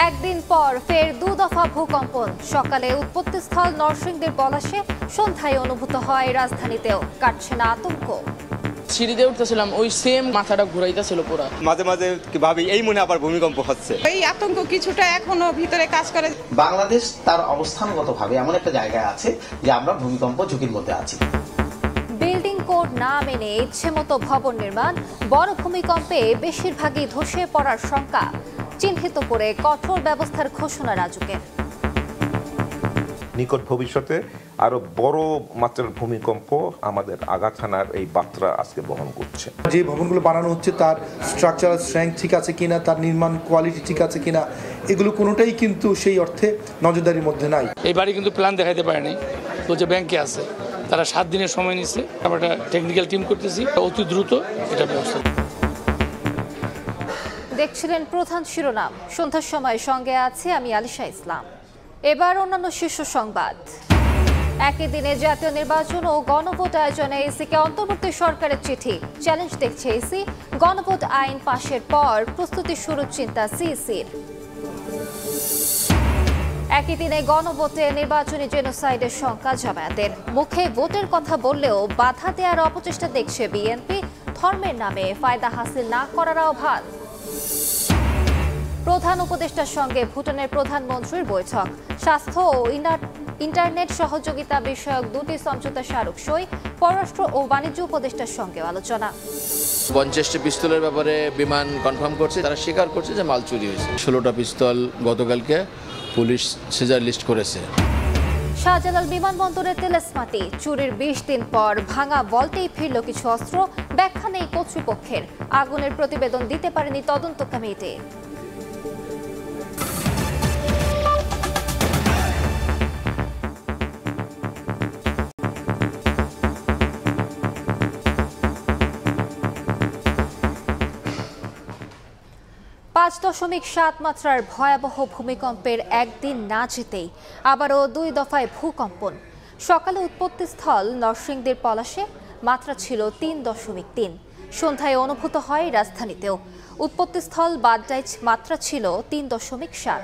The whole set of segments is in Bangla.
একদিন পর ফের দুদফা ভূকম্পন। সকালে উৎপত্তিস্থল নরসিংদীর পলাশে, সন্ধ্যায় অনুভূত হয় রাজধানীতেও। কাটছে না আতঙ্ক। সিঁড়িতে উঠতেছিলাম, ওই সেম মাথাটা ঘুরাইতেছিল পুরা। মাঝে মাঝে ভাবি এই মনে আবার ভূমিকম্প হচ্ছে। এই আতঙ্ক কিছুটা এখনো ভিতরে কাজ করে। বাংলাদেশ তার অবস্থানগতভাবে এমন একটা জায়গায় আছে যে আমরা ভূমিকম্প ঝুঁকির মধ্যে আছি। বিল্ডিং কোড না মেনে ইচ্ছেমতো ভবন নির্মাণ, বড় ভূমিকম্পে বেশিরভাগই ধসে পড়ার শঙ্কা। চিহ্নিত করে কঠোর ব্যবস্থার ঘোষণা রাজুকের। নিকট ভবিষ্যতে আরো বড় মাত্রার ভূমিকম্প আমাদের আঘাত হানার এই বার্তা আজকে বহন করছে। যে ভবনগুলো বানানো হচ্ছে তার স্ট্রাকচারাল স্ট্রেংথ ঠিক আছে কিনা, তার নির্মাণ কোয়ালিটি ঠিক আছে কিনা, এগুলো কোনোটাই কিন্তু সেই অর্থে নজরদারির মধ্যে নাই। এই বাড়ি কিন্তু প্ল্যান দেখাইতে পারেনি, বলছে ব্যাংকে আছে। তারা 7 দিনের সময় নিচ্ছে। আমরা একটা টেকনিক্যাল টিম করতেছি, অতি দ্রুত এটা ব্যবস্থা। দেখছিলেন প্রধান শিরোনাম। সন্ধ্যার সময় সঙ্গে আছে আমি আলিশা ইসলাম। এবার অন্যান্য শীর্ষ সংবাদ। একই দিনে জাতীয় নির্বাচন ও গণভোট আয়োজনে ইসিকে অন্তর্বর্তী সরকারের চিঠি। চ্যালেঞ্জ দেখছে ইসি। গণভোট আইন পাশের পর প্রস্তুতি শুরুর চিন্তা সিইসির। একই দিনে গণভোটে নির্বাচনী জেনোসাইডের শঙ্কা জামায়াতের। মুখে ভোটের কথা বললেও বাধা দেওয়ার অপচেষ্টা দেখছে বিএনপি। ধর্মের নামে ফায়দা হাসিল না করার আহ্বান। প্রধান উপদেষ্টার সঙ্গে ভুটানের প্রধানমন্ত্রীর বৈঠক। স্বাস্থ্য ও ইন্টারনেট সহযোগিতা বিষয়ক 2টি সমঝোতা স্মারক সই। পররাষ্ট্র ও বাণিজ্য উপদেষ্টার সঙ্গে আলোচনা। 50টি পিস্তলের ব্যাপারে বিমান কনফার্ম করছে, তারা স্বীকার করছে যে মাল চুরি হয়েছে। 16টা পিস্তল গতকালকে পুলিশ সিজার লিস্ট করেছে। শাহজালাল বিমানবন্দরে তেলেসমাতি। চুরির 20 দিন পর ভাঙা বলতেই ফিরল কিছু অস্ত্র। ব্যাখ্যা নেই কর্তৃপক্ষের। আগুনের প্রতিবেদন দিতে পারেনি তদন্ত কমিটি। পাঁচ 5.7 মাত্রার ভয়াবহ ভূমিকম্পের একদিন না যেতেই আবারও 2 দফায় ভূকম্পন। সকালে উৎপত্তিস্থল নরসিংদীর পলাশে, মাত্রা ছিল 3.3। সন্ধ্যায় অনুভূত হয় রাজধানীতেও। উৎপত্তিস্থল বাড্ডায় মাত্রা ছিল 3.7।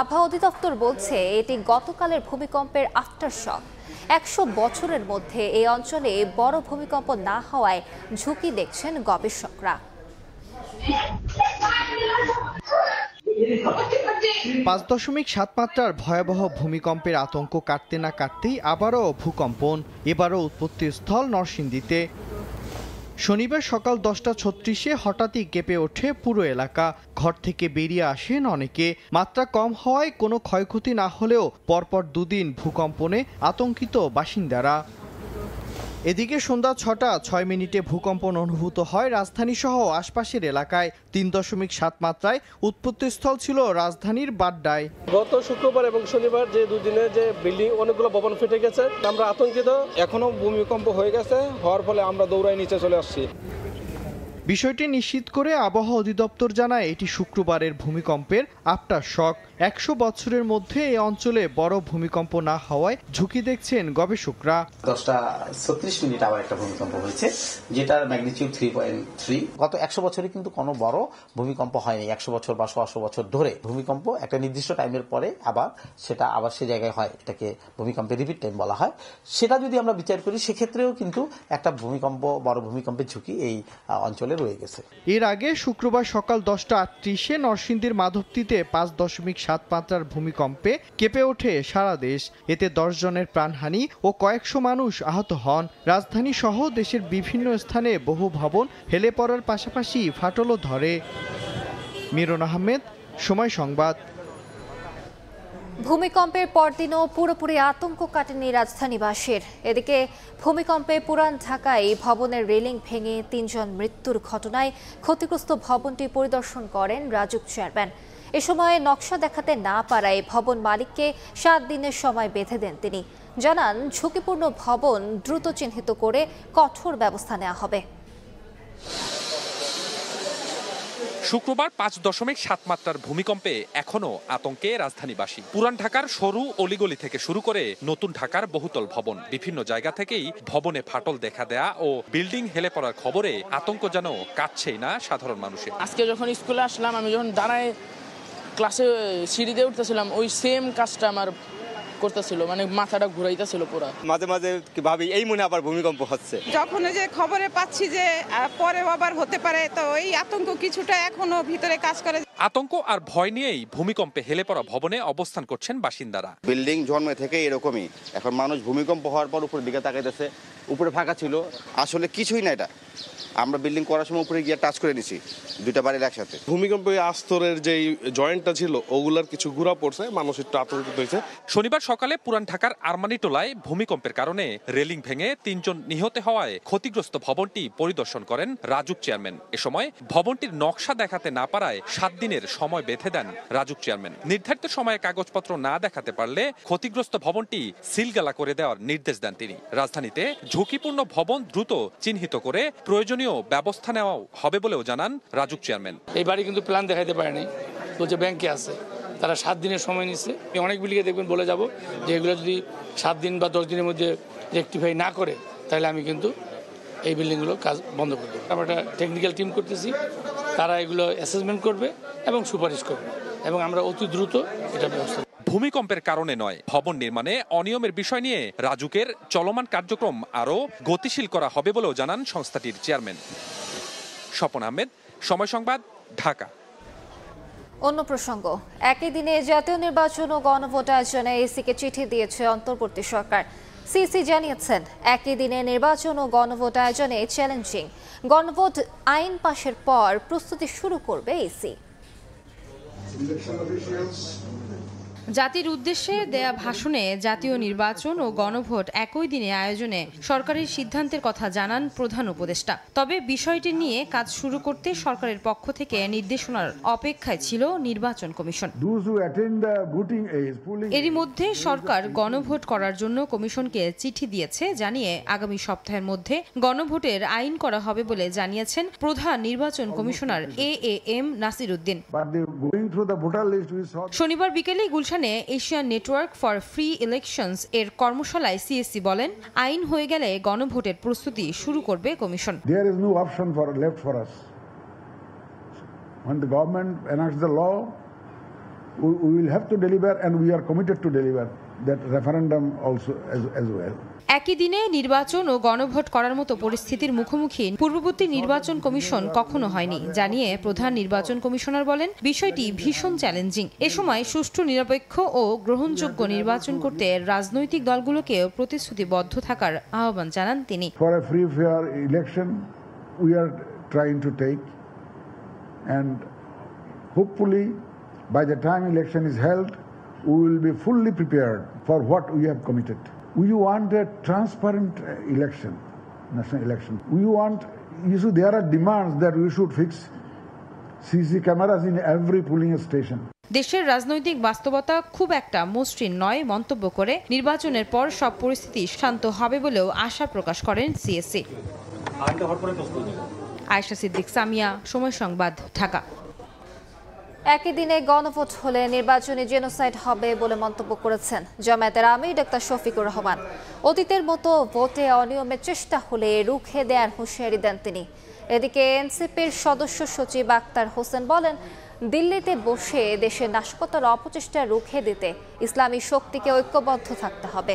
আবহাওয়া অধিদপ্তর বলছে এটি গতকালের ভূমিকম্পের আফটার শক। 100 বছরের মধ্যে এই অঞ্চলে বড় ভূমিকম্প না হওয়ায় ঝুঁকি দেখছেন গবেষকরা। 5.7 মাত্রার ভয়াবহ ভূমিকম্পের আতঙ্ক কাটতে না কাটতেই আবারও ভূকম্পন। এবারও উৎপত্তিস্থল নরসিংদীতে। শনিবার সকাল 10:36-এ হঠাৎই কেঁপে ওঠে পুরো এলাকা। ঘর থেকে বেরিয়ে আসেন অনেকে। মাত্রা কম হওয়ায় কোনো ক্ষয়ক্ষতি না হলেও পরপর 2 দিন ভূকম্পনে আতঙ্কিত বাসিন্দারা। এদিকে সন্ধ্যা 6:06 ভূকম্পন অনুভূত হয় রাজধানী সহ আশপাশের এলাকায়। 3.7 মাত্রায় উৎপত্তিস্থল ছিল রাজধানীর বাড্ডায়। গত শুক্রবার এবং শনিবার যে 2 দিনে যে বিল্ডিং অনেকগুলো ভবন ফেটে গেছে, আমরা আতঙ্কিত। এখনো ভূমিকম্প হয়ে গেছে, হওয়ার ফলে আমরা দৌড়ায় নিচে চলে আসছি। বিষয়টি নিশ্চিত করে আবহাওয়া অধিদপ্তর জানায় এটি শুক্রবারের ভূমিকম্পের আফটার শক। 100 বছরের মধ্যে এই অঞ্চলে বড় ভূমিকম্প না হওয়ায় ঝুঁকি দেখছেন গবেষকরা। 10:36 আবার একটা ভূমিকম্প হয়েছে, যেটার ম্যাগনিটিউড 3.3। গত 100 বছরে কিন্তু কোনো বড় ভূমিকম্প হয়নি। 100 বছর বা 100 বছর ধরে ভূমিকম্প একটা নির্দিষ্ট টাইমের পরে আবার সে জায়গায় হয়। এটাকে ভূমিকম্পের রিপিট টাইম বলা হয়। সেটা যদি আমরা বিচার করি, সেক্ষেত্রেও কিন্তু একটা বড় ভূমিকম্পের ঝুঁকি এই অঞ্চলে রয়ে গেছে। এর আগে শুক্রবার সকাল 10:38-এ নরসিংদীর মাধবতীতে 5.7 মাত্রার ভূমিকম্পে কেঁপে ওঠে সারা দেশ। এতে 10 জনের প্রাণহানি ও কয়েকশো মানুষ আহত হন। রাজধানী সহ দেশের বিভিন্ন স্থানে বহু ভবন হেলে পড়ার পাশাপাশি ফাটলও ধরে। মিরন আহমেদ, সময় সংবাদ। ভূমিকম্পের পরদিনও পুরোপুরি আতঙ্ক কাটেনি রাজধানীবাসীর। এদিকে ভূমিকম্পে পুরান ঢাকায় ভবনের রেলিং ভেঙে 3 জন মৃত্যুর ঘটনায় ক্ষতিগ্রস্ত ভবনটি পরিদর্শন করেন রাজুক চেয়ারম্যান। এ সময় নকশা দেখাতে না পারায় ভবন মালিককে 7 দিনের সময় বেঁধে দেন তিনি। জানান, ঝুঁকিপূর্ণ ভবন দ্রুত চিহ্নিত করে কঠোর ব্যবস্থা নেওয়া হবে। শুক্রবার 5.7 মাত্রার ভূমিকম্পে এখনো আতঙ্কে রাজধানীবাসী। পুরান ঢাকার সরু অলিগলি থেকে শুরু করে নতুন ঢাকার বহুতল ভবন, বিভিন্ন জায়গা থেকেই ভবনে ফাটল দেখা দেয়া ও বিল্ডিং হেলে পড়ার খবরে আতঙ্ক যেন কাটছেই না সাধারণ মানুষের। আজকে যখন স্কুলে আসলাম, আমি যখন দাঁড়ায় ক্লাসে সিঁড়ি দিয়ে উঠতেছিলাম, ওই সেম কাজটা আমার করতেছিল, মানে মাথাটা ঘুরাইতেছিল পুরো। মাঝে মাঝে ভাবি এই মনে আবার ভূমিকম্প হচ্ছে। যখন যে খবরে পাচ্ছি যে পরেও আবার হতে পারে, তো এই আতঙ্ক কিছুটা এখনো ভিতরে কাজ করে। আতঙ্ক আর ভয় নিয়েই ভূমিকম্পে হেলে পড়া ভবনে অবস্থান করছেন বাসিন্দারা। বিল্ডিং জন্মে থেকে এরকমই, এখন মানুষ ভূমিকম্প হওয়ার পর উপরের দিকে তাকাইতেছে, উপরে ফাঁকা ছিল, আসলে কিছুই না এটা। আমরা বিল্ডিং করার সময় উপরে গিয়ে টাচ করে নিছি দুইটা বাড়ির একসাথে। ভূমিকম্পে আস্তরের যে জয়েন্টটা ছিল ওগুলার কিছু গুঁড়া পড়ছে, মানুষ একটু আতঙ্কিত হয়েছে। শনিবার সকালে পুরান ঢাকার আরমানিটোলায় ভূমিকম্পের কারণে রেলিং ভেঙে ৩ জন নিহত হওয়ায় ক্ষতিগ্রস্ত ভবনটি পরিদর্শন করেন রাজুক চেয়ারম্যান। এ সময় ভবনটির নকশা দেখাতে না পারায় 7 দিনের সময় বেঁধে দেন রাজুক চেয়ারম্যান। নির্ধারিত সময়ে কাগজপত্র না দেখাতে পারলে ক্ষতিগ্রস্ত ভবনটি সিলগালা করে দেওয়ার নির্দেশ দেন তিনি। রাজধানীতে ঝুঁকিপূর্ণ ভবন দ্রুত চিহ্নিত করে প্রয়োজনীয় ব্যবস্থা নেওয়া হবে বলেও জানান রাজুক চেয়ারম্যান। এই বাড়ি কিন্তু প্ল্যান দেখাতে পারেনি, বলছে ব্যাংকে আছে, তারা 7 দিনের সময় নিচ্ছে। অনেক বিল্ডিংয়ে দেখবেন বলে যাব যে এগুলো যদি 7 দিন বা 10 দিনের মধ্যে রেকটিফাই না করে তাহলে আমি কিন্তু এই বিল্ডিংগুলো কাজ বন্ধ করে দেবো। আমরা একটা টেকনিক্যাল টিম করতেছি, তারা এগুলো অ্যাসেসমেন্ট করবে এবং সুপারিশ করবে এবং আমরা অতি দ্রুত এটা ব্যবস্থা। ভূমিকম্পের কারণে নয়, ভবন নির্মাণে অনিয়মের বিষয় নিয়ে রাজুকের চলমান কার্যক্রম আরও গতিশীল করা হবে বলেও জানান সংস্থাটির চেয়ারম্যান। স্বপন আহমেদ, সময় সংবাদ, ঢাকা। অন্য প্রসঙ্গ, একই দিনে জাতীয় নির্বাচন ও গণভোট আয়োজনে ইসিকে চিঠি দিয়েছে অন্তর্বর্তী সরকার। সিসি জানিয়েছেন, একই দিনে নির্বাচন ও গণভোট আয়োজনে চ্যালেঞ্জিং। গণভোট আইন পাশের পর প্রস্তুতি শুরু করবে ইসি। জাতির উদ্দেশ্যে দেয়া ভাষণে জাতীয় নির্বাচন ও গণভোট একই দিনে আয়োজনে সরকারের সিদ্ধান্তের কথা জানান প্রধান উপদেষ্টা। তবে বিষয়টি নিয়ে কাজ শুরু করতে সরকারের পক্ষ থেকে নির্দেশনার অপেক্ষায় ছিল নির্বাচন কমিশন। এরই মধ্যে সরকার গণভোট করার জন্য কমিশনকে চিঠি দিয়েছে, জানিয়ে আগামী সপ্তাহের মধ্যে গণভোটের আইন করা হবে বলে জানিয়েছেন প্রধান নির্বাচন কমিশনার AAM নাসির উদ্দিন। শনিবার বিকেলে গুলশানে Asian network for free elections এর কর্মশালায় সিএসসি বলেন, আইন হয়ে গেলে গণভোটের প্রস্তুতি শুরু করবে commission. There is no option left for us. When the government enacts the law, we will have to deliver, and we are committed to deliver that referendum also as well. একই দিনে নির্বাচন ও গণভোট করার মতো পরিস্থিতির মুখোমুখি পূর্ববর্তী নির্বাচন কমিশন কখনো হয়নি, জানিয়ে প্রধান নির্বাচন কমিশনার বলেন, বিষয়টি ভীষণ চ্যালেঞ্জিং। এ সময় সুষ্ঠু, নিরপেক্ষ ও গ্রহণযোগ্য নির্বাচন করতে রাজনৈতিক দলগুলোকেও প্রতিশ্রুতিবদ্ধ থাকার আহ্বান জানান তিনি। For a free fair election we are trying to take, and hopefully by the time election is held we will be fully prepared for what we have committed. We want a transparent election, national election. We want, there are demands that we should fix CC cameras in every polling station. দেশের রাজনৈতিক বাস্তবতা খুব একটা মসৃণ নয় মন্তব্য করে নির্বাচনের পর সব পরিস্থিতি শান্ত হবে বলেও আশা প্রকাশ করেন সিএসসি। আয়েশা সিদ্দিক, সামিয়া, সময় সংবাদ, ঢাকা। একই দিনে গণভোট হলে নির্বাচনী জেনোসাইড হবে বলে মন্তব্য করেছেন জামায়াতের আমির ডাক্তার শফিকুর রহমান। অতীতের মতো ভোটে অনিয়মের চেষ্টা হলে রুখে দেওয়ার হুঁশিয়ারি দেন তিনি। এদিকে এনসিপির সদস্য সচিব আক্তার হোসেন বলেন, দিল্লিতে বসে দেশের নাশকতার অপচেষ্টা রুখে দিতে ইসলামী শক্তিকে ঐক্যবদ্ধ থাকতে হবে।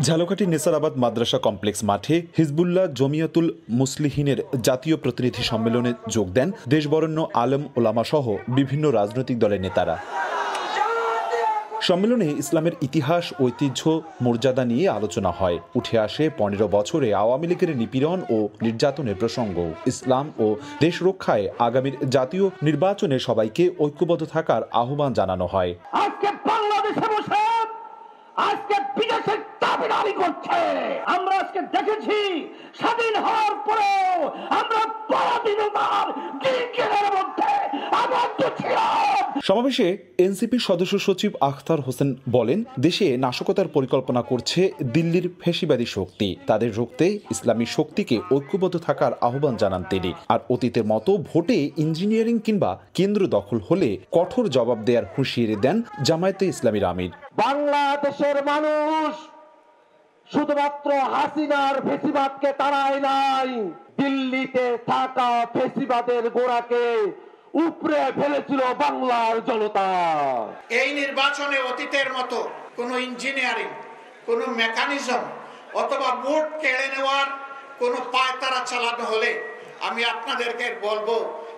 ঝালকাঠি নেসারাবাদ মাদ্রাসা কমপ্লেক্স মাঠে হিজবুল্লাহ জমিয়াতুল মুসলিহিনের জাতীয় প্রতিনিধি সম্মেলনে যোগ দেন দেশবরেণ্য আলেম ওলামা সহ বিভিন্ন রাজনৈতিক দলের নেতারা। সম্মেলনে ইসলামের ইতিহাস, ঐতিহ্য, মর্যাদা নিয়ে আলোচনা হয়। উঠে আসে 15 বছরে আওয়ামী লীগের নিপীড়ন ও নির্যাতনের প্রসঙ্গ। ইসলাম ও দেশ রক্ষায় আগামীর জাতীয় নির্বাচনে সবাইকে ঐক্যবদ্ধ থাকার আহ্বান জানানো হয়। আজকে বাংলাদেশে বসে আজকে বিদেশের দাবিদারি করছে। আমরা আজকে দেখেছি স্বাধীন হওয়ার পরেও আমরা পরাধীনতার গিরগিরের মধ্যে আবদ্ধ ছিলাম। সমাবেশে এনসিপির সদস্য সচিব আখতার হোসেন বলেন, দেশে নাশকতার পরিকল্পনা করছে দিল্লির ফ্যাসিবাদী শক্তি। তাদের রুখতে ইসলামী শক্তিকে ঐক্যবদ্ধ থাকার আহ্বান জানান তিনি। আর অতীতের মতো ভোটে ইঞ্জিনিয়ারিং কিংবা কেন্দ্র দখল হলে কঠোর জবাব দেওয়ার হুঁশিয়ারি দেন জামায়াতে ইসলামীর আমির। বাংলাদেশের মানুষ শুধুমাত্র হাসিনার ফ্যাসিবাদকে তাড়ায় নাই, দিল্লিতে থাকা ফ্যাসিবাদের গোড়াকে উপরে ফেলেছিল বাংলার জনতা। এই নির্বাচনে অতীতের মতো কোনো ইঞ্জিনিয়ারিং, কোনো মেকানিজম অথবা ভোট কেড়ে নেওয়ার কোনো পায়তারা চালানো হলে আমি আপনাদেরকে বলবো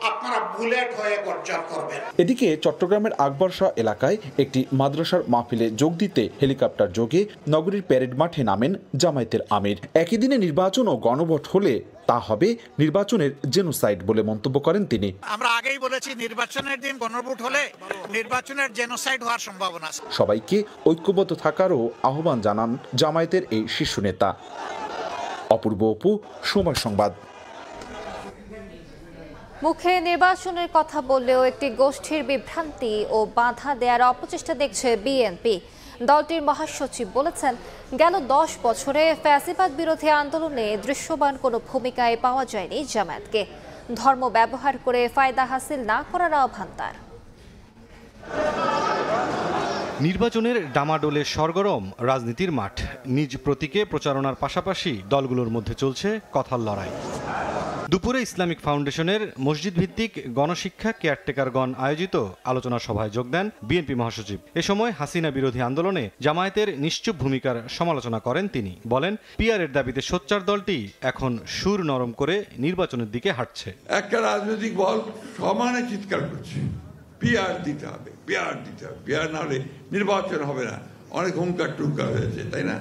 আপনারা বুলেট হয়ে গর্জন করবেন। এদিকে চট্টগ্রামের আকবর শাহ এলাকায় একটি মাদ্রাসার মাহফিলে যোগ দিতে হেলিকপ্টার যোগে নগরীর প্যারেড মাঠে নামেন জামায়াতের আমির। একই দিনে নির্বাচন ও গণভোট হলে তা হবে নির্বাচনের জেনোসাইড বলে মন্তব্য করেন তিনি। আমরা আগেই বলেছি নির্বাচনের দিন গণভোট হলে নির্বাচনের জেনোসাইড হওয়ার সম্ভাবনা আছে। সবাইকে ঐক্যবদ্ধ থাকারও আহ্বান জানান জামায়াতের এই শীর্ষ নেতা। অপূর্ব অপু, সময় সংবাদ। মুখে নির্বাচনের কথা বললেও একটি গোষ্ঠীর বিভ্রান্তি ও বাধা দেওয়ার অপচেষ্টা দেখছে বিএনপি। দলটির মহাসচিব বলেছেন, গেল 10 বছরে ফ্যাসিবাদ বিরোধী আন্দোলনে দৃশ্যমান কোনো ভূমিকায় পাওয়া যায়নি জামায়াতকে। ধর্ম ব্যবহার করে ফায়দা হাসিল না করার আহ্বান তার। নির্বাচনের ডামাডোলে সরগরম রাজনীতির মাঠ। নিজ প্রতীকে প্রচারণার পাশাপাশি দলগুলোর মধ্যে চলছে কথার লড়াই। দুপুরে ইসলামিক ফাউন্ডেশনের মসজিদ ভিত্তিক গণশিক্ষা কেয়ারটেকারগণ আয়োজিত আলোচনা সভায় যোগ দেন বিএনপি মহাসচিব। এ সময় হাসিনা বিরোধী আন্দোলনে জামায়াতের নিশ্চুপ ভূমিকার সমালোচনা করেন তিনি। বলেন, পিআরের দাবিতে সোচ্চার দলটি এখন সুর নরম করে নির্বাচনের দিকে হাঁটছে। একটা রাজনৈতিক দল সমানে চিৎকার করছে, পিআর দিতে হবে, পিআর দিতে হবে, পিআর না হলে নির্বাচন হবে না। অনেক হুঙ্কার টুঙ্কার হয়েছে, তাই না?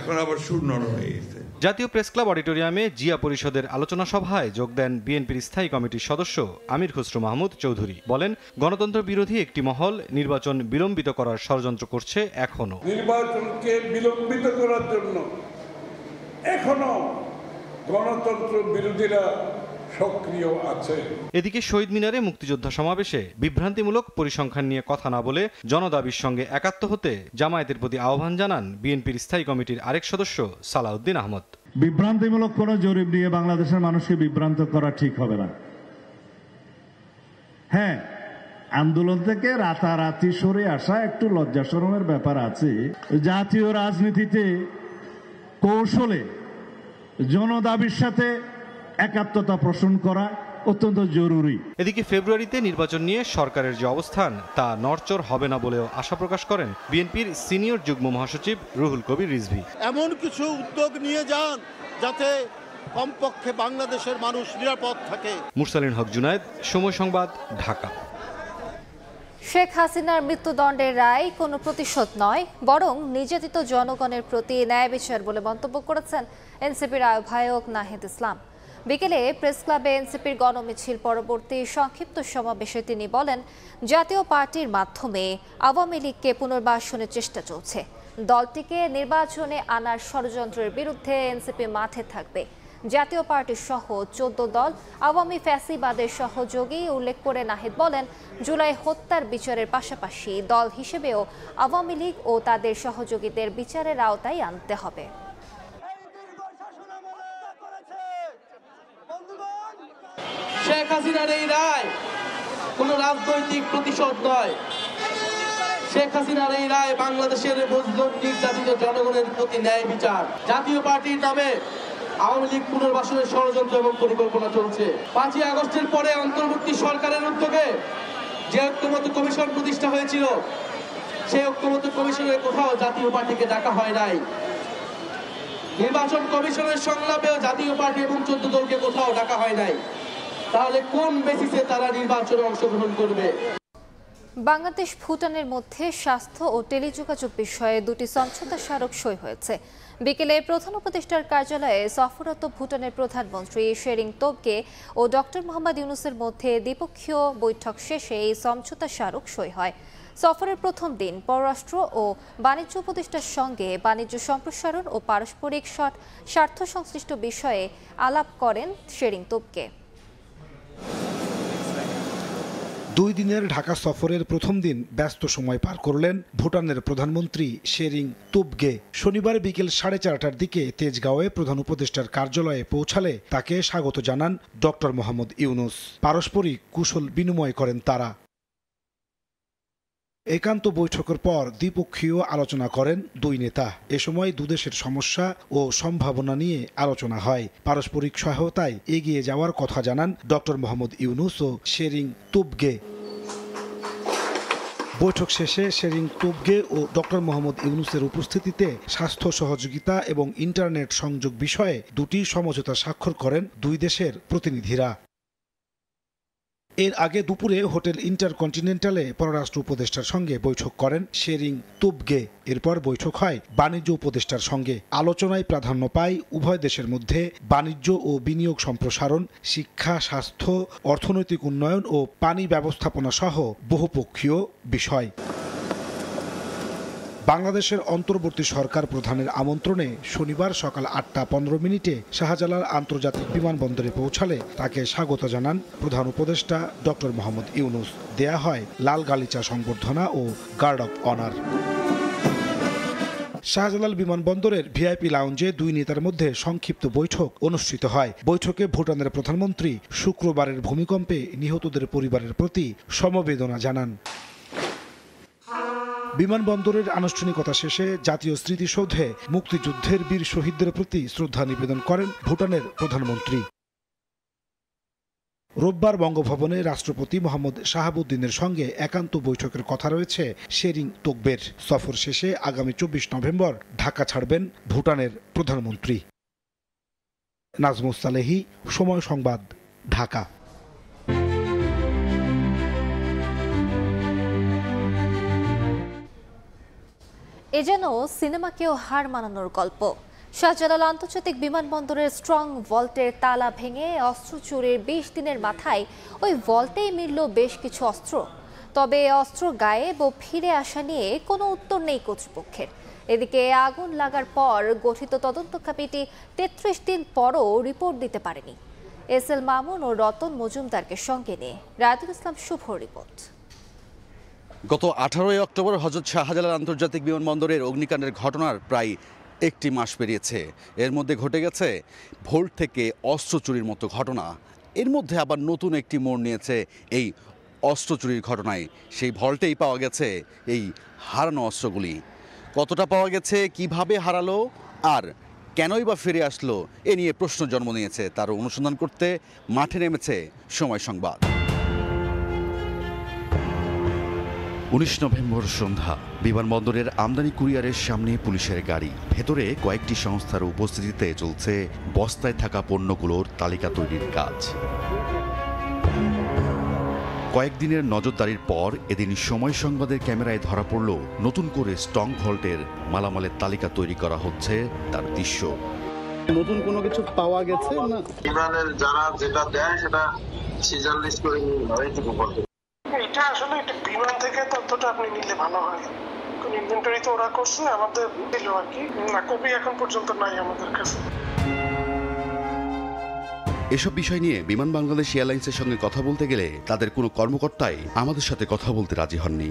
এখন আবার সুর নরম হয়ে গেছে। জাতীয় প্রেসক্লাব অডিটোরিয়ামে জিয়া পরিষদের আলোচনা সভায় যোগ দেন বিএনপির স্থায়ী কমিটির সদস্য আমির খসরু মাহমুদ চৌধুরী। বলেন, গণতন্ত্র বিরোধী একটি মহল নির্বাচন বিলম্বিত করার ষড়যন্ত্র করছে। এখনো নির্বাচনকে বিলম্বিত করার জন্য এখনো গণতন্ত্র বিরোধীরা সক্রিয় আছে। এদিকে শহীদ মিনারে মুক্তিযোদ্ধা সমাবেশে বিভ্রান্তিমূলক পরিসংখ্যান নিয়ে কথা না বলে জনদাবির সঙ্গে একাত্ম হতে জামায়াতের প্রতি আহ্বান জানান বিএনপির স্থায়ী কমিটির আরেক সদস্য সালাউদ্দিন আহমদ। বিভ্রান্তিমূলক কোনো জরিপ দিয়ে বাংলাদেশের মানুষকে বিভ্রান্ত করা ঠিক হবে না। হ্যাঁ, আন্দোলন থেকে রাতারাতি সরে আসা একটু লজ্জা শরমের ব্যাপার আছে। জাতীয় রাজনীতিতে কৌশলে জনদাবির সাথে একাত্মতা পোষণ করা অত্যন্ত জরুরি। এদিকে ফেব্রুয়ারিতে নির্বাচন নিয়ে সরকারের যে অবস্থান তা নড়চড় হবে না বলেও আশা প্রকাশ করেন বিএনপির সিনিয়র যুগ্ম মহাসচিব রুহুল কবির রিজভী। এমন কিছু উদ্যোগ নিয়ে যান যাতে কমপক্ষে বাংলাদেশের মানুষ নিরাপদ থাকে। মুরসালিন হক জুনায়েদ, সময় সংবাদ, ঢাকা। শেখ হাসিনার মৃত্যুদণ্ডের রায় কোনো প্রতিশোধ নয়, বরং নির্যাতিত জনগণের প্রতি ন্যায় বিচার বলে মন্তব্য করেছেন এনসিপির আহ্বায়ক নাহিদ ইসলাম। বিকেলে প্রেস ক্লাবে এনসিপির গণমিছিল পরবর্তী সংক্ষিপ্ত সমাবেশে তিনি বলেন, জাতীয় পার্টির মাধ্যমে আওয়ামী লীগকে পুনর্বাসনের চেষ্টা চলছে। দলটিকে নির্বাচনে আনার ষড়যন্ত্রের বিরুদ্ধে এনসিপি মাঠে থাকবে। জাতীয় পার্টি সহ 14 দল আওয়ামী ফ্যাসিবাদের সহযোগী উল্লেখ করে নাহিদ বলেন, জুলাই হত্যার বিচারের পাশাপাশি দল হিসেবেও আওয়ামী লীগ ও তাদের সহযোগীদের বিচারের আওতায় আনতে হবে। শেখ হাসিনার এই রায় কোনো রাজনৈতিক প্রতিশোধ নয়। শেখ হাসিনার এই রায় বাংলাদেশের মজলুম নির্যাতিত জনগণের প্রতি ন্যায় বিচার। জাতীয় পার্টির নামে আওয়ামী লীগ পুনর্বাসনের ষড়যন্ত্র এবং পরিকল্পনা চলছে। 5ই আগস্টের পরে অন্তর্বর্তী সরকারের উদ্যোগে যে ঐক্যমত্য কমিশন প্রতিষ্ঠা হয়েছিল, সেই ঐক্যমত্য কমিশনের কোথাও জাতীয় পার্টিকে ডাকা হয় নাই। নির্বাচন কমিশনের সংলাপেও জাতীয় পার্টি এবং 14 দলকে কোথাও ডাকা হয় নাই। তাহলে কোন বেসিসে তারা নির্বাচনে অংশগ্রহণ করবে? বাংলাদেশ ভুটানের মধ্যে স্বাস্থ্য ও টেলিযোগাযোগ বিষয়ে 2টি সমঝোতা স্মারক সই হয়েছে। বিকেলে প্রধান উপদেষ্টার কার্যালয়ে সফররত ভুটানের প্রধানমন্ত্রী শেরিং তোবগে ও ডক্টর মোহাম্মদ ইউনুসের মধ্যে দ্বিপক্ষীয় বৈঠক শেষে এই সমঝোতা স্মারক সই হয়। সফরের প্রথম দিন পররাষ্ট্র ও বাণিজ্য উপদেষ্টার সঙ্গে বাণিজ্য সম্প্রসারণ ও পারস্পরিক স্বার্থ সংশ্লিষ্ট বিষয়ে আলাপ করেন শেরিং তোবগে। 2 দিনের ঢাকা সফরের প্রথম দিন ব্যস্ত সময় পার করলেন ভুটানের প্রধানমন্ত্রী শেরিং তোবগে। শনিবার বিকেল 4:30টার দিকে তেজগাঁওয়ে প্রধান উপদেষ্টার কার্যালয়ে পৌঁছালে তাকে স্বাগত জানান ডক্টর মোহাম্মদ ইউনুস। পারস্পরিক কুশল বিনিময় করেন তারা। একান্ত বৈঠকের পর দ্বিপক্ষীয় আলোচনা করেন দুই নেতা। এ সময় দুদেশের সমস্যা ও সম্ভাবনা নিয়ে আলোচনা হয়। পারস্পরিক সহায়তায় এগিয়ে যাওয়ার কথা জানান ডক্টর মোহাম্মদ ইউনুস ও শেরিং তুবগে। বৈঠক শেষে শেরিং তুবগে ও ডক্টর মোহাম্মদ ইউনুসের উপস্থিতিতে স্বাস্থ্য সহযোগিতা এবং ইন্টারনেট সংযোগ বিষয়ে দুটি সমঝোতা স্বাক্ষর করেন দুই দেশের প্রতিনিধিরা। এর আগে দুপুরে হোটেল ইন্টারকন্টিনেন্টালে পররাষ্ট্র উপদেষ্টার সঙ্গে বৈঠক করেন শেরিং তুবগে। এরপর বৈঠক হয় বাণিজ্য উপদেষ্টার সঙ্গে। আলোচনায় প্রাধান্য পায় উভয় দেশের মধ্যে বাণিজ্য ও বিনিয়োগ সম্প্রসারণ, শিক্ষা, স্বাস্থ্য, অর্থনৈতিক উন্নয়ন ও পানি ব্যবস্থাপনা সহ বহুপক্ষীয় বিষয়। বাংলাদেশের অন্তর্বর্তী সরকার প্রধানের আমন্ত্রণে শনিবার সকাল 8:15 শাহজালাল আন্তর্জাতিক বিমানবন্দরে পৌঁছালে তাকে স্বাগত জানান প্রধান উপদেষ্টা ডক্টর মোহাম্মদ ইউনুস। দেয়া হয় লাল গালিচা সংবর্ধনা ও গার্ড অব অনার। শাহজালাল বিমানবন্দরের ভিআইপি লাউঞ্জে দুই নেতার মধ্যে সংক্ষিপ্ত বৈঠক অনুষ্ঠিত হয়। বৈঠকে ভুটানের প্রধানমন্ত্রী শুক্রবারের ভূমিকম্পে নিহতদের পরিবারের প্রতি সমবেদনা জানান। বিমানবন্দরের আনুষ্ঠানিকতা শেষে জাতীয় স্মৃতিসৌধে মুক্তিযুদ্ধের বীর শহীদদের প্রতি শ্রদ্ধা নিবেদন করেন ভুটানের প্রধানমন্ত্রী। রোববার বঙ্গভবনে রাষ্ট্রপতি মোহাম্মদ শাহাবুদ্দিনের সঙ্গে একান্ত বৈঠকের কথা রয়েছে শেরিং তোকবের। সফর শেষে আগামী 24 নভেম্বর ঢাকা ছাড়বেন ভুটানের প্রধানমন্ত্রী। নাজমুস সালেহী, সময় সংবাদ, ঢাকা। এ যেন সিনেমাকেও হার মানানোর গল্প। শাহজালাল আন্তর্জাতিক বিমানবন্দরের স্ট্রং ভল্টের তালা ভেঙে অস্ত্র চুরির 20 দিনের মাথায় ওই ভল্টেই মিলল বেশ কিছু অস্ত্র। তবে অস্ত্র গায়েব ও ফিরে আসা নিয়ে কোনো উত্তর নেই কর্তৃপক্ষের। এদিকে আগুন লাগার পর গঠিত তদন্ত কমিটি 33 দিন পরও রিপোর্ট দিতে পারেনি। এস এল মামুন ও রতন মজুমদারকে সঙ্গে নিয়ে রায়দুল ইসলাম শুভ রিপোর্ট। গত 18 অক্টোবর হযরত শাহজালাল আন্তর্জাতিক বিমানবন্দরের অগ্নিকাণ্ডের ঘটনার প্রায় 1 মাস পেরিয়েছে। এর মধ্যে ঘটে গেছে ভোল্ট থেকে অস্ত্র চুরির মতো ঘটনা। এর মধ্যে আবার নতুন একটি মোড় নিয়েছে এই অস্ত্র চুরির ঘটনায়। সেই ভল্টেই পাওয়া গেছে এই হারানো অস্ত্রগুলি। কতটা পাওয়া গেছে, কিভাবে হারালো আর কেনই বা ফিরে আসলো, এ নিয়ে প্রশ্ন জন্ম নিয়েছে। তার অনুসন্ধান করতে মাঠে নেমেছে সময় সংবাদ। 19 নভেম্বর সন্ধ্যা, বিমানবন্দরের আমদানি কুরিয়ারের সামনে পুলিশের গাড়ি। ভেতরে কয়েকটি সংস্থার উপস্থিতিতে চলছে বস্তায় থাকা পণ্যগুলোর তালিকা তৈরির কাজ। কয়েকদিনের নজরদারির পর এদিন সময় সংবাদের ক্যামেরায় ধরা পড়ল নতুন করে স্ট্রং ভল্টের মালামালের তালিকা তৈরি করা হচ্ছে তার দৃশ্য। নতুন কোনো কিছু পাওয়া গেছে না? বিমানের যারা যেটা দেয় সেটা সিজার লিস্ট করে নিয়ে হয় এইটুকু বলতে। এটা আসলে একটা বিমান থেকে তথ্যটা আপনি নিলে ভালো হয়। কোন ইনভেন্টরি তো ওরা করছে, আমাদের দিল আর কি, না কপি এখন পর্যন্ত নাই আমাদের কাছে। এসব বিষয় নিয়ে বিমান বাংলাদেশ এয়ারলাইন্সের সঙ্গে কথা বলতে গেলে তাদের কোনো কর্মকর্তাই আমাদের সাথে কথা বলতে রাজি হননি।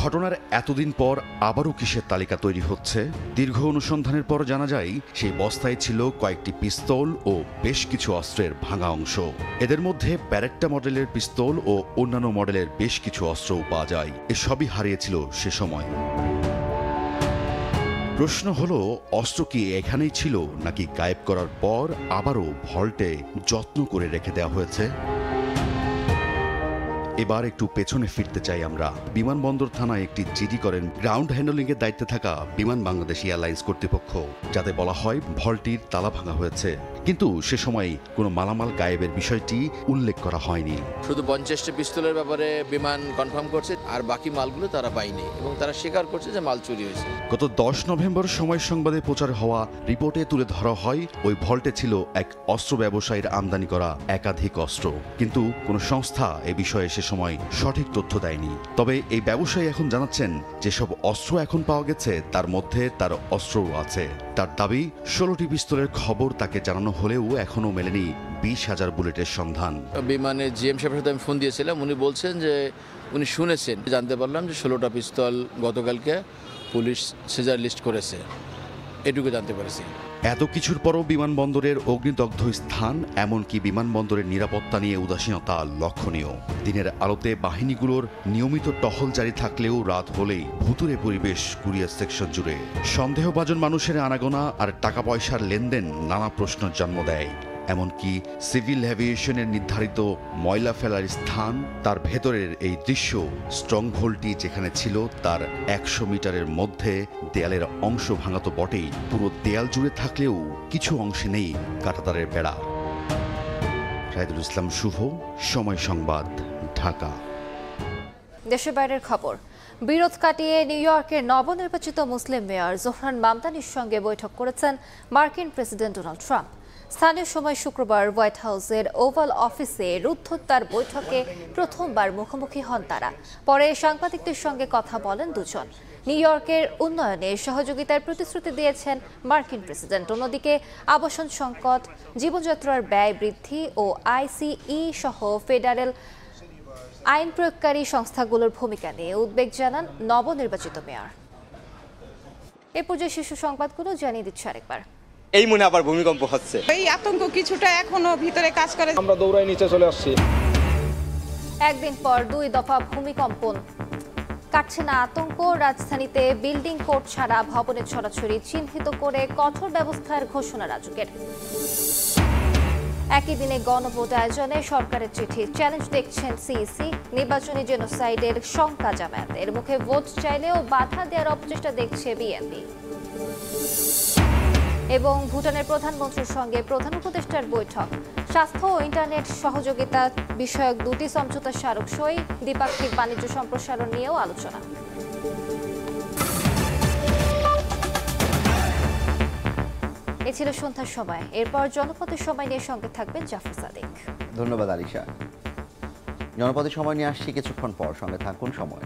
ঘটনার এতদিন পর আবারও কিসের তালিকা তৈরি হচ্ছে? দীর্ঘ অনুসন্ধানের পর জানা যায় সেই বস্তায় ছিল কয়েকটি পিস্তল ও বেশ কিছু অস্ত্রের ভাঙা অংশ। এদের মধ্যে ব্যারেক্টা মডেলের পিস্তল ও অন্যান্য মডেলের বেশ কিছু অস্ত্রও পাওয়া যায়। এসবই হারিয়েছিল সে সময়। প্রশ্ন হলো, অস্ত্র কি এখানেই ছিল নাকি গায়েব করার পর আবারও ভল্টে যত্ন করে রেখে দেওয়া হয়েছে? এবার একটু পেছনে ফিরতে চাই আমরা। বিমানবন্দর থানায় একটি জিডি করেন গ্রাউন্ড হ্যান্ডলিং এর দায়িত্বে থাকা বিমান বাংলাদেশ এয়ারলাইন্স কর্তৃপক্ষ, যাতে বলা হয় ভল্টটির তালা ভাঙা হয়েছে, কিন্তু সে সময় কোনো মালামাল গায়েবের বিষয়টি উল্লেখ করা হয়নি। শুধু 50টি পিস্তলের ব্যাপারে বিমান কনফার্ম করছে, আর বাকি মালগুলো তারা পায়নি এবং তারা স্বীকার করছে যে মাল চুরি হয়েছে। গত 10 নভেম্বর সময় সংবাদে প্রচার হওয়া রিপোর্টে তুলে ধরা হয় ওই ভল্টে ছিল এক অস্ত্র ব্যবসায়ীর আমদানি করা একাধিক অস্ত্র, কিন্তু কোনো সংস্থা এ বিষয়ে সে সময় সঠিক তথ্য দেয়নি। তবে এই ব্যবসায়ী এখন জানাচ্ছেন যেসব অস্ত্র এখন পাওয়া গেছে তার মধ্যে তার অস্ত্রও আছে। তার দাবি 16টি পিস্তলের খবর তাকে জানানো হলেও এখনো মেলেনি 20,000 বুলেটের সন্ধান। বিমানের জিএম সাহেবের সাথে আমি ফোন দিয়েছিলাম, উনি বলছেন যে উনি শুনেছেন। জানতে পারলাম যে 16টা পিস্তল গতকালকে পুলিশ সিজার লিস্ট করেছে, এটুকু জানতে পেরেছি। এত কিছুর পরও বিমানবন্দরের অগ্নিদগ্ধ স্থান, এমনকি বিমানবন্দরের নিরাপত্তা নিয়ে উদাসীনতা লক্ষণীয়। দিনের আলোতে বাহিনীগুলোর নিয়মিত টহল জারি থাকলেও রাত হলেই ভুতুড়ে পরিবেশ কুরিয়ার সেকশন জুড়ে। সন্দেহভাজন মানুষের আনাগোনা আর টাকা পয়সার লেনদেন নানা প্রশ্নের জন্ম দেয়। এমনকি সিভিল এভিয়েশনের নির্ধারিত ময়লা ফেলার স্থান, তার ভেতরের এই দৃশ্য। স্ট্রং হোলটি যেখানে ছিল তার 100 মিটারের মধ্যে দেয়ালের অংশ ভাঙা তো বটেই, পুরো দেয়াল জুড়ে থাকলেও কিছু অংশে নেই কাঁটাতারের বেড়া। শাহিদুল ইসলাম শুভ, সময় সংবাদ, ঢাকা। দেশের বাইরের খবর। বিরোধ কাটিয়ে নিউ ইয়র্কের নবনির্বাচিত মুসলিম মেয়র জোহরান মামদানির সঙ্গে বৈঠক করেছেন মার্কিন প্রেসিডেন্ট ডোনাল্ড ট্রাম্প। স্থানীয় সময় শুক্রবার হোয়াইট হাউসের ওভাল অফিসে রুদ্ধদ্বার বৈঠকে প্রথমবার মুখোমুখি হন তারা। পরে সাংবাদিকদের সঙ্গে কথা বলেন দুজন। নিউ ইয়র্কের উন্নয়নে সহযোগিতার প্রতিশ্রুতি দিয়েছেন মার্কিন প্রেসিডেন্ট। অন্যদিকে আবাসন সংকট, জীবনযাত্রার ব্যয় বৃদ্ধি ও আইসিই সহ ফেডারেল আইন প্রয়োগকারী সংস্থাগুলোর ভূমিকা নিয়ে উদ্বেগ জানান নবনির্বাচিত মেয়র। এ পর্যায়ে শীর্ষ সংবাদগুলো জানিয়ে দিচ্ছে আরেকবার। এই মনে আবার ভূমিকম্প হচ্ছে, এই আতঙ্ক কিছুটা এখনো ভিতরে কাজ করে। আমরা দৌড়াই নিচে চলে আসছি। একদিন পর 2 দফা ভূমিকম্পন, কাটছে না আতঙ্ক। রাজধানীতে বিল্ডিং কোড ছাড়া ভবনের ছড়াছড়ি চিহ্নিত করে কঠোর ব্যবস্থার ঘোষণা রাজুকের। একই দিনে গণভোট আয়োজনে সরকারের চিঠি, চ্যালেঞ্জ দেখছেন সিইসি। নির্বাচনী জেনোসাইডের শঙ্কা জামায়াতের, মুখে ভোট চাইলেও বাধা দেওয়ার অপচেষ্টা দেখছে বিএনপি। এবং ভুটানের প্রধানমন্ত্রীর সঙ্গে প্রধান উপদেষ্টার বৈঠক, স্বাস্থ্য ও ইন্টারনেট সহযোগিতা বিষয়ক 2টি সমঝোতা স্মারক সই, দ্বিপাক্ষিক বাণিজ্য সম্প্রসারণ নিয়েও আলোচনা। এ ছিল সন্ধ্যার সময়। এরপর জনপদের সময় নিয়ে সঙ্গে থাকবেন জাফর সাদিক। ধন্যবাদ আলিশা। জনপদের সময় নিয়ে আসছি কিছুক্ষণ পর, সঙ্গে থাকুন সময়।